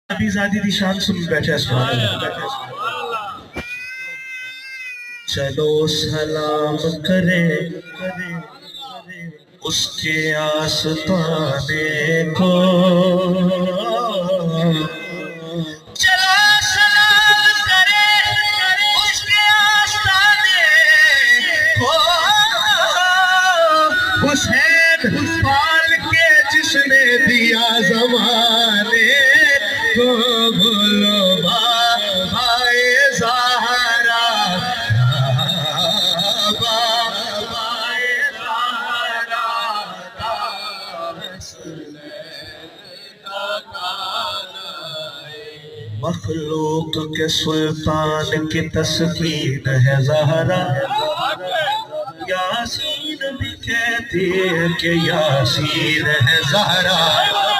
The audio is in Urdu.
ابھی زادی دی شان سن بیٹھے سبحان اللہ چلو سلام کرے اس کے آستانے کو چلو سلام کرے اس کے آستانے کو حسین پال کے جس نے دیا زمانے کو بھولو بھائی زہرا مخلوق کے سلطان کی تسکین ہے زہرا یاسین بھی کہتی ہے کہ یاسین ہے زہرا